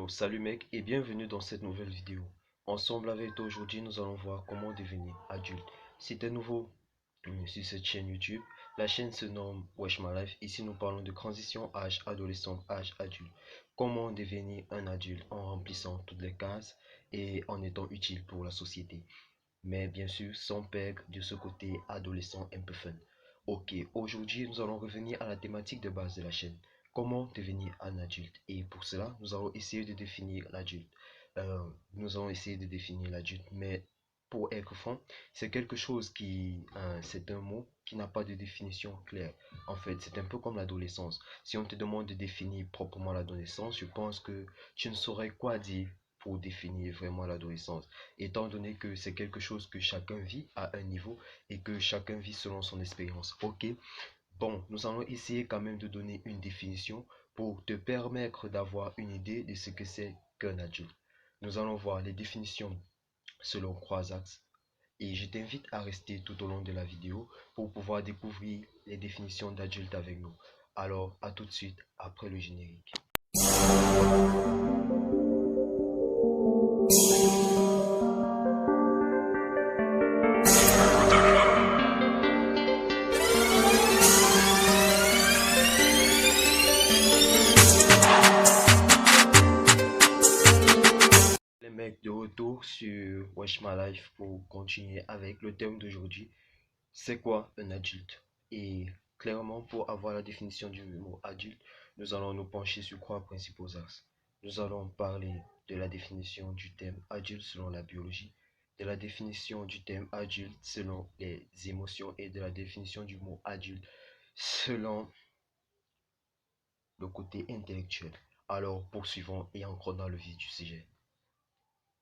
Salut mec et bienvenue dans cette nouvelle vidéo. Ensemble avec toi aujourd'hui, nous allons voir comment devenir adulte. Si tu es nouveau sur cette chaîne YouTube, la chaîne se nomme Wesh My Life. Ici nous parlons de transition âge adolescent, âge adulte. Comment devenir un adulte en remplissant toutes les cases et en étant utile pour la société. Mais bien sûr sans perdre de ce côté adolescent un peu fun. Ok, aujourd'hui nous allons revenir à la thématique de base de la chaîne. Comment devenir un adulte? Et pour cela, nous allons essayer de définir l'adulte. Mais pour être franc, c'est quelque chose c'est un mot qui n'a pas de définition claire. En fait, c'est un peu comme l'adolescence. Si on te demande de définir proprement l'adolescence, je pense que tu ne saurais quoi dire pour définir vraiment l'adolescence, étant donné que c'est quelque chose que chacun vit à un niveau et que chacun vit selon son expérience. Ok, bon, nous allons essayer quand même de donner une définition pour te permettre d'avoir une idée de ce que c'est qu'un adulte. Nous allons voir les définitions selon trois axes et je t'invite à rester tout au long de la vidéo pour pouvoir découvrir les définitions d'adulte avec nous. Alors, à tout de suite après le générique. Les mecs, de retour sur Wesh My Life pour continuer avec le thème d'aujourd'hui. C'est quoi un adulte? Et clairement, pour avoir la définition du mot adulte, nous allons nous pencher sur trois principaux axes. Nous allons parler de la définition du thème adulte selon la biologie, de la définition du thème adulte selon les émotions et de la définition du mot adulte selon le côté intellectuel. Alors, poursuivons et entrons dans le vif du sujet.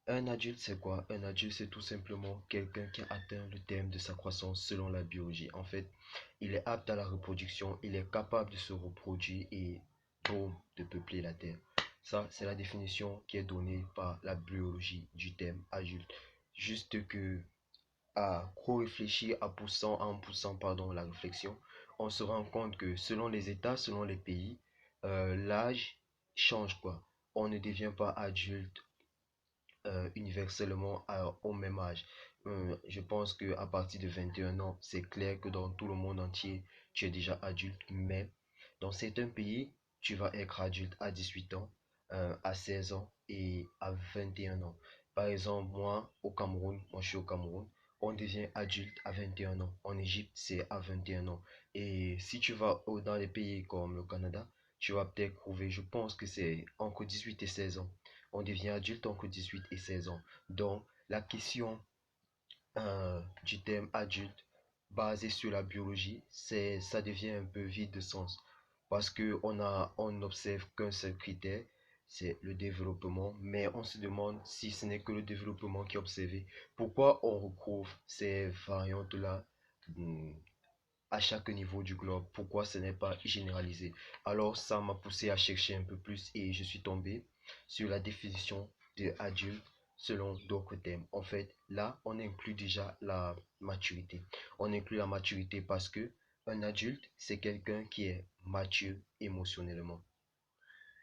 Un adulte, c'est quoi? Un adulte, c'est tout simplement quelqu'un qui a atteint le terme de sa croissance selon la biologie. En fait, il est apte à la reproduction, il est capable de se reproduire et boum, de peupler la Terre. Ça, c'est la définition qui est donnée par la biologie du terme adulte. Juste que, à trop réfléchir, en poussant, pardon, la réflexion, on se rend compte que selon les États, selon les pays, l'âge change quoi. On ne devient pas adulte universellement au même âge. Je pense qu'à partir de 21 ans, c'est clair que dans tout le monde entier, tu es déjà adulte, mais dans certains pays, tu vas être adulte à 18 ans, à 16 ans et à 21 ans. Par exemple, moi je suis au Cameroun, on devient adulte à 21 ans. En Égypte, c'est à 21 ans. Et si tu vas dans les pays comme le Canada, tu vas peut-être trouver, je pense que c'est entre 18 et 16 ans. On devient adulte entre 18 et 16 ans. Donc, la question du thème adulte basé sur la biologie, ça devient un peu vide de sens. Parce on n'observe qu'un seul critère, c'est le développement. Mais on se demande si ce n'est que le développement qui est observé. Pourquoi on retrouve ces variantes-là à chaque niveau du globe? Pourquoi ce n'est pas généralisé? Alors ça m'a poussé à chercher un peu plus et je suis tombé sur la définition de adulte selon d'autres thèmes. En fait, là, on inclut déjà la maturité. On inclut la maturité parce que un adulte, c'est quelqu'un qui est mature émotionnellement.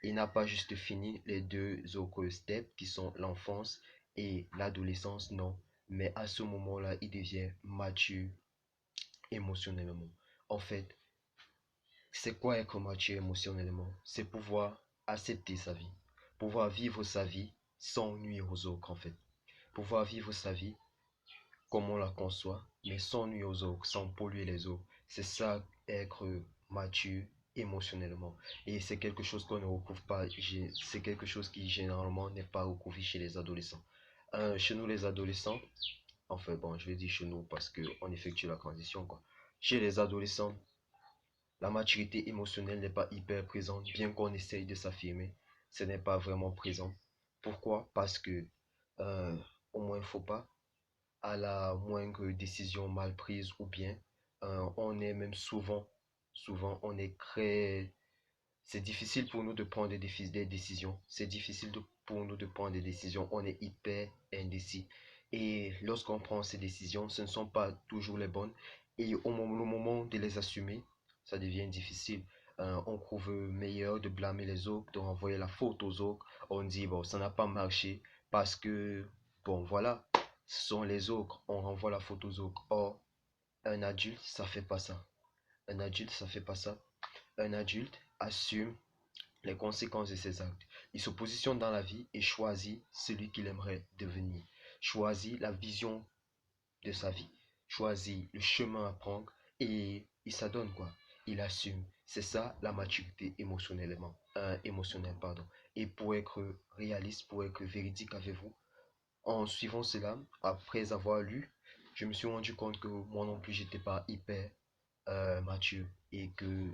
Il n'a pas juste fini les deux autres steps qui sont l'enfance et l'adolescence, non. Mais à ce moment-là, il devient mature émotionnellement. En fait, c'est quoi être mature émotionnellement? C'est pouvoir accepter sa vie, pouvoir vivre sa vie sans nuire aux autres en fait. Pouvoir vivre sa vie comme on la conçoit, mais sans nuire aux autres, sans polluer les autres. C'est ça, être mature émotionnellement. Et c'est quelque chose qu'on ne retrouve pas, c'est quelque chose qui généralement n'est pas retrouvé chez les adolescents. Chez nous les adolescents, enfin bon, je vais dire chez nous parce qu'on effectue la transition quoi. Chez les adolescents, la maturité émotionnelle n'est pas hyper présente, bien qu'on essaye de s'affirmer, ce n'est pas vraiment présent. Pourquoi? Parce que, euh, au moins, faut pas, à la moindre décision mal prise ou bien, on est même souvent, on est très, c'est difficile pour nous de prendre des décisions. C'est difficile pour nous de prendre des décisions. On est hyper indécis. Et lorsqu'on prend ces décisions, ce ne sont pas toujours les bonnes. Et le moment de les assumer, ça devient difficile. On trouve meilleur de blâmer les autres, de renvoyer la faute aux autres. On dit, bon, ça n'a pas marché parce que, bon, voilà, ce sont les autres. On renvoie la faute aux autres. Or, un adulte, ça fait pas ça. Un adulte, ça fait pas ça. Un adulte assume les conséquences de ses actes. Il se positionne dans la vie et choisit celui qu'il aimerait devenir. Choisit la vision de sa vie. Choisit le chemin à prendre et il s'adonne quoi. Il assume. C'est ça la maturité émotionnelle, pardon. Et pour être réaliste, pour être véridique avec vous, en suivant cela, après avoir lu, je me suis rendu compte que moi non plus, j'étais pas hyper mature et que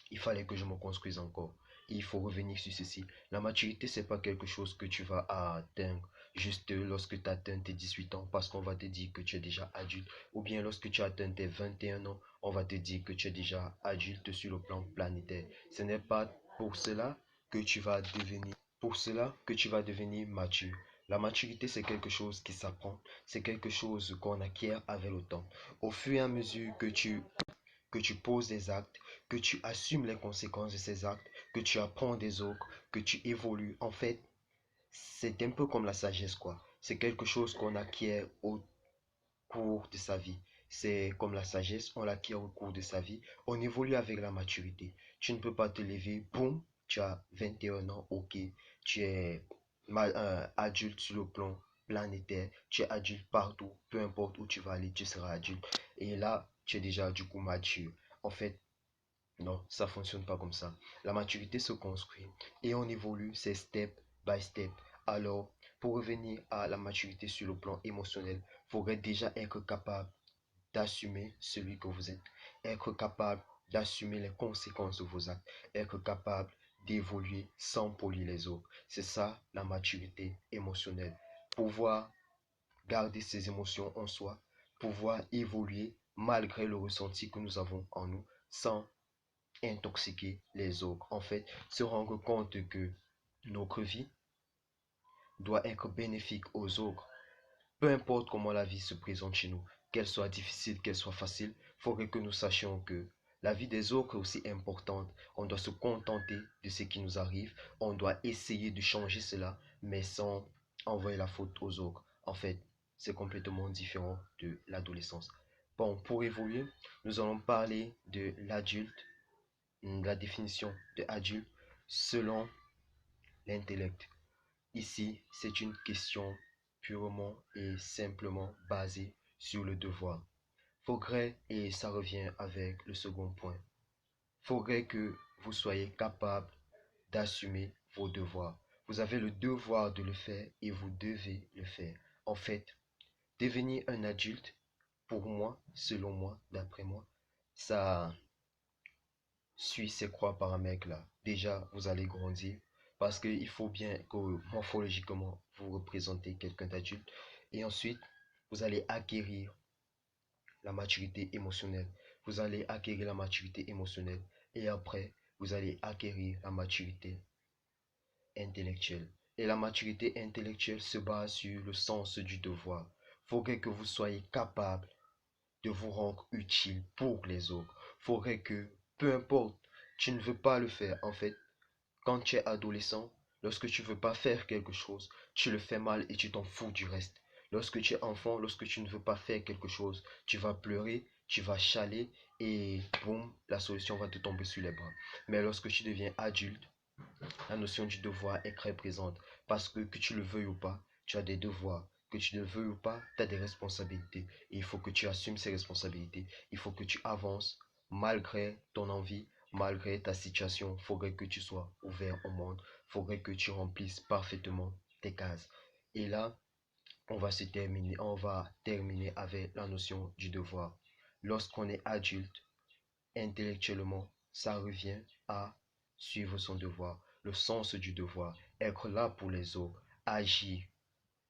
il fallait que je me construise encore. Et il faut revenir sur ceci. La maturité, c'est pas quelque chose que tu vas atteindre juste lorsque tu atteins tes 18 ans parce qu'on va te dire que tu es déjà adulte. Ou bien lorsque tu atteins tes 21 ans, on va te dire que tu es déjà adulte sur le plan planétaire. Ce n'est pas pour cela que tu vas devenir mature. La maturité, c'est quelque chose qui s'apprend. C'est quelque chose qu'on acquiert avec le temps. Au fur et à mesure que tu poses des actes, que tu assumes les conséquences de ces actes, que tu apprends des autres, que tu évolues. En fait, c'est un peu comme la sagesse, quoi. C'est quelque chose qu'on acquiert au cours de sa vie. C'est comme la sagesse, on l'acquiert au cours de sa vie. On évolue avec la maturité. Tu ne peux pas te lever, boum, tu as 21 ans, ok, tu es adulte sur le plan planétaire, tu es adulte partout, peu importe où tu vas aller, tu seras adulte. Et là, tu es déjà du coup mature. En fait, non, ça fonctionne pas comme ça. La maturité se construit et on évolue, c'est step by step. Alors, pour revenir à la maturité sur le plan émotionnel, il faudrait déjà être capable d'assumer celui que vous êtes, être capable d'assumer les conséquences de vos actes, être capable d'évoluer sans polier les autres. C'est ça la maturité émotionnelle. Pouvoir garder ses émotions en soi, pouvoir évoluer malgré le ressenti que nous avons en nous, sans intoxiquer les autres. En fait, se rendre compte que notre vie doit être bénéfique aux autres. Peu importe comment la vie se présente chez nous, qu'elle soit difficile, qu'elle soit facile, il faudrait que nous sachions que la vie des autres est aussi importante. On doit se contenter de ce qui nous arrive. On doit essayer de changer cela, mais sans envoyer la faute aux autres. En fait, c'est complètement différent de l'adolescence. Bon, pour évoluer, nous allons parler de l'adulte, la définition de adulte selon l'intellect. Ici, c'est une question purement et simplement basée sur le devoir. Faudrait, et ça revient avec le second point, faudrait que vous soyez capable d'assumer vos devoirs. Vous avez le devoir de le faire et vous devez le faire. En fait, devenir un adulte, pour moi, selon moi, d'après moi, ça suit ces trois paramètres-là. Déjà, vous allez grandir parce qu'il faut bien que morphologiquement, vous représentez quelqu'un d'adulte. Et ensuite, vous allez acquérir la maturité émotionnelle. Vous allez acquérir la maturité émotionnelle. Et après, vous allez acquérir la maturité intellectuelle. Et la maturité intellectuelle se base sur le sens du devoir. Il faudrait que vous soyez capable de vous rendre utile pour les autres. Il faudrait que, peu importe, tu ne veux pas le faire. En fait, quand tu es adolescent, lorsque tu ne veux pas faire quelque chose, tu le fais mal et tu t'en fous du reste. Lorsque tu es enfant, lorsque tu ne veux pas faire quelque chose, tu vas pleurer, tu vas chialer et boum, la solution va te tomber sur les bras. Mais lorsque tu deviens adulte, la notion du devoir est très présente parce que tu le veuilles ou pas, tu as des devoirs. Que tu le veuilles ou pas, tu as des responsabilités. Et il faut que tu assumes ces responsabilités. Il faut que tu avances malgré ton envie, malgré ta situation. Il faudrait que tu sois ouvert au monde. Il faudrait que tu remplisses parfaitement tes cases. Et là, on va terminer avec la notion du devoir. Lorsqu'on est adulte, intellectuellement, ça revient à suivre son devoir, le sens du devoir, être là pour les autres, agir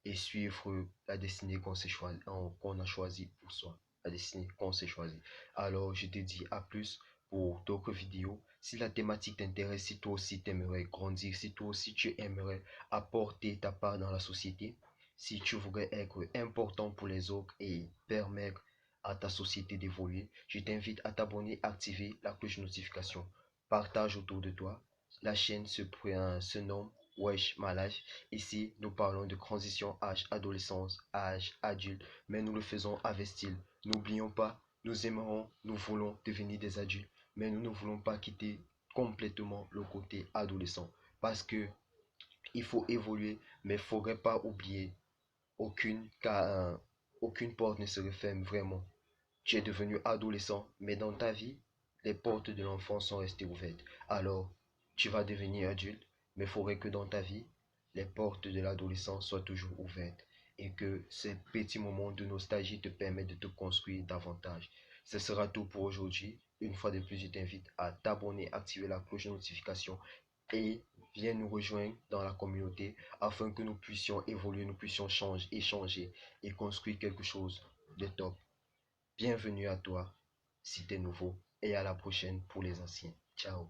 et suivre la destinée qu'on a choisie pour soi, la destinée qu'on s'est choisie. Alors, je te dis à plus pour d'autres vidéos. Si la thématique t'intéresse, si toi aussi tu aimerais grandir, si toi aussi tu aimerais apporter ta part dans la société, si tu voudrais être important pour les autres et permettre à ta société d'évoluer, je t'invite à t'abonner, activer la cloche de notification partage autour de toi. La chaîne se nomme Wesh Malage. Ici, nous parlons de transition âge adolescence, âge adulte, mais nous le faisons avec style. N'oublions pas, nous aimerons, nous voulons devenir des adultes, mais nous ne voulons pas quitter complètement le côté adolescent. Parce que il faut évoluer, mais il ne faudrait pas oublier aucune porte ne se referme vraiment. Tu es devenu adolescent, mais dans ta vie, les portes de l'enfance sont restées ouvertes. Alors, tu vas devenir adulte, mais il faudrait que dans ta vie, les portes de l'adolescence soient toujours ouvertes et que ces petits moments de nostalgie te permettent de te construire davantage. Ce sera tout pour aujourd'hui. Une fois de plus, je t'invite à t'abonner, activer la cloche de notification et viens nous rejoindre dans la communauté afin que nous puissions évoluer, nous puissions changer, échanger et construire quelque chose de top. Bienvenue à toi si t'es nouveau et à la prochaine pour les anciens. Ciao.